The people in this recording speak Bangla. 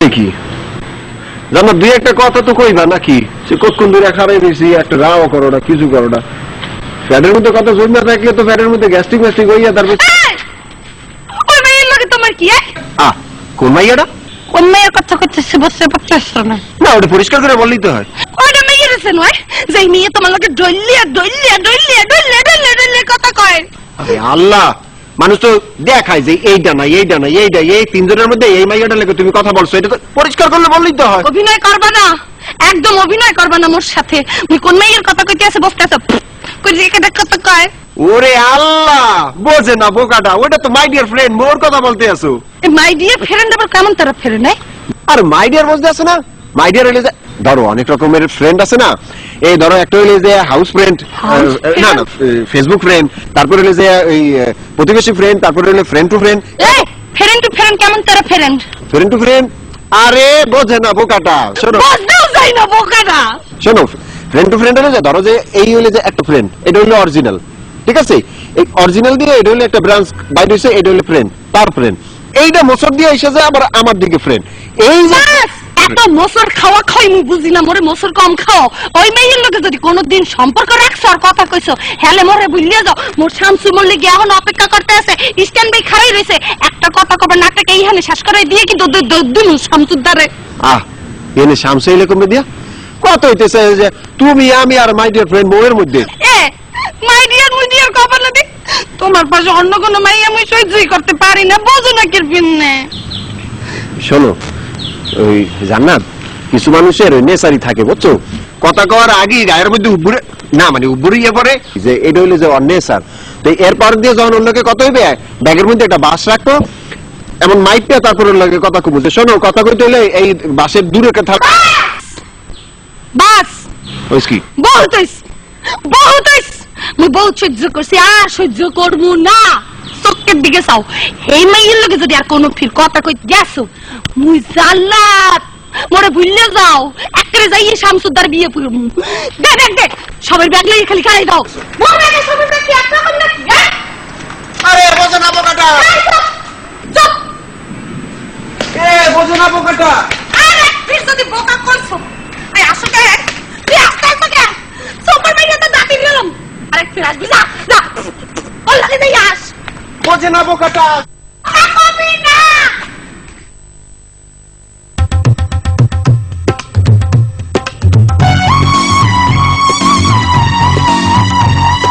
কি জানো দুই একটা কথা তো কইবা নাকি? সে কতক্ষণ দূরে খারাই দিয়েছি, একটা রাও করো না, কিছু করো না। ফ্যাটের মধ্যে কথা জমি না থাকলে তো ফ্যাটের মধ্যে গ্যাস্ট্রিক ম্যাস্ট্রিক হইয়া তারপর ওই মাইয়ের লগে তোমার কি? কোন মাইয়াটা? কোন মাইয়ের কথা কইতেছে বসে পড়তেছ না? না ওটা পরিষ্কার করে বললেই তো হয়। ওইটা মাইয়ের আছে নয় যে মেয়ে তোমার লগে ডইলিয়া ডইলিয়া ডইলিয়া ডইলিয়া ডইলিয়া ডইলিয়া কথা কয়। আরে আল্লাহ, মানুষ তো দেখায় যে এইটা না এইটা না এইটা, এই তিনজনের মধ্যে এই মাইয়াটা লেগে তুমি কথা বলছো, এটা তো পরিষ্কার করলে বললেই তো হয়। অভিনয় করবা না, একদম অভিনয় করবা না মোর সাথে। মুই কোন মাইয়ের কথা কইতে আছে বসতে আছে কই যে কেডা কথা কয়। ওরে আল্লাহ, বোঝে না বোকাটা, ওটা তো মাই ডিয়ার ফ্রেন্ড, মোর কথা বলতে আছো। মাই ডিয়ার ফ্রেন্ড আবার কেমন তারা ফেরে নাই? আর মাই ডিয়ার বুঝতে আছে না? মাই ডিয়ার হইলে যে ধরো অনেক রকমের ফ্রেন্ড আছে না, এই ধরো একটা হইলে যে হাউস ফ্রেন্ড, না না ফেসবুক ফ্রেন্ড, তারপর হইলে যে এই প্রতিবেশী ফ্রেন্ড, তারপর হইলে ফ্রেন্ড টু ফ্রেন্ড। এই ফ্রেন্ড টু ফ্রেন্ড কেমন তারা ফ্রেন্ড? ফ্রেন্ড টু ফ্রেন্ড, আরে বোঝে না বোকাটা। শোনো বুঝতেও যাই না বোকাটা। শোনো, ফ্রেন্ড টু ফ্রেন্ড হলে যে ধরো যে এই হইলে যে একটা ফ্রেন্ড, এটা হইলো অরিজিনাল, ঠিক আছে? এই অরিজিনাল দিয়ে এটা হইলো একটা ব্রাঞ্চ বাইরে হইছে, এটা হইলো ফ্রেন্ড, তার ফ্রেন্ড। এইটা মোসর দিয়ে এসে যায় আবার আমার দিকে ফ্রেন্ড। এই যে এত মোসর খাওয়া খাই মু বুঝি না, মোরে মোসর কম খাও। ওই মেয়ের লোকে যদি কোনোদিন সম্পর্ক রাখছো আর কথা কইছো হেলে মোরে ভুলিয়া যাও। মোর শামসু মল্লি গিয়ে এখন অপেক্ষা করতে আছে, স্ট্যান্ড বাই খাড়াই রইছে। একটা কথা কবে নাকটাকে এইখানে শ্বাস করে দিয়ে কিন্তু দুনু শামসুর দ্বারে। এনে শামসু এলে কমে দিয়া কত হইতেছে যে তুমি আমি আর মাই ডিয়ার ফ্রেন্ড বউয়ের মধ্যে। মাই ডিয়ার মুই ডিয়ার কপাল দি তোমার পাশে অন্য কোনো মাইয়া আমি সহ্যই করতে পারি না, বোঝো না কিরপিনে। শোনো ওই জান্নাত, কিছু মানুষের নেচারি থাকে বুঝছো, কথা কওয়ার আগে গায়ের মধ্যে উব্বুরে না মানে উব্বুরিয়ে পড়ে যে এটা হইলে যে অনেচার। তো এরপর দিয়ে যখন অন্য লোকে কথা হইবে ব্যাগের মধ্যে একটা বাস রাখতো, এমন মাইক পেয়ে তারপর অন্য লোকে কথা কইতে। শোনো কথা কইতে হইলে এই বাসের দূরে থাক। বাস ওইস কি বহুত হইছে, বহুত হইছে। মুই বহুত সহ্য করছি, আর সহ্য করবো না। চোখের দিকে চাও, এই মাইয়ের লোকে যদি আর কোনো ফির কথা কইতে গেছো মুই জাল্লাত মোরে ভুললে যাও। একবারে যাইয়ে শামসুদ্দার বিয়ে পুরো দে দেখ দে সবার ব্যাগ লইয়ে খালি খাই দাও। মোর ব্যাগে সবার ব্যাগ কি একটা করে নাকি? আরে বোঝো না বোকাটা, চুপ। বোঝো না বোকাটা। আরে ফির যদি বোকা কইছো আই আসো কে তুই আসতে আসতে কে সুপার মাইয়া তো দাঁতি দিলাম। আরে ফির আসবি না না ওলা দে আস। বোঝে না বোকাটা।